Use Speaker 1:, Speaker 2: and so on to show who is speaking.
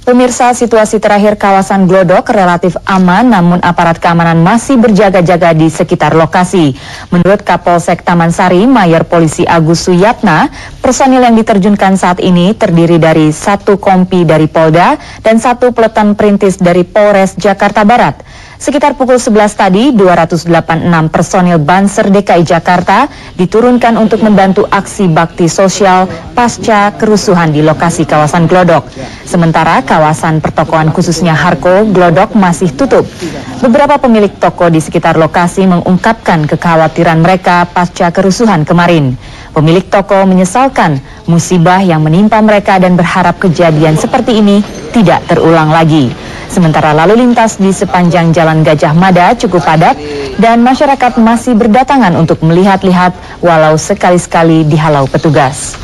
Speaker 1: Pemirsa, situasi terakhir kawasan Glodok relatif aman, namun aparat keamanan masih berjaga-jaga di sekitar lokasi. Menurut Kapolsek Taman Sari, Mayor Polisi Agus Suyatna, personil yang diterjunkan saat ini terdiri dari 1 kompi dari Polda dan 1 peleton perintis dari Polres Jakarta Barat. Sekitar pukul 11 tadi, 286 personil Banser DKI Jakarta diturunkan untuk membantu aksi bakti sosial pasca kerusuhan di lokasi kawasan Glodok. Sementara kawasan pertokoan khususnya Harko Glodok masih tutup. Beberapa pemilik toko di sekitar lokasi mengungkapkan kekhawatiran mereka pasca kerusuhan kemarin. Pemilik toko menyesalkan musibah yang menimpa mereka dan berharap kejadian seperti ini tidak terulang lagi. Sementara lalu lintas di sepanjang Jalan Gajah Mada cukup padat dan masyarakat masih berdatangan untuk melihat-lihat walau sekali-sekali dihalau petugas.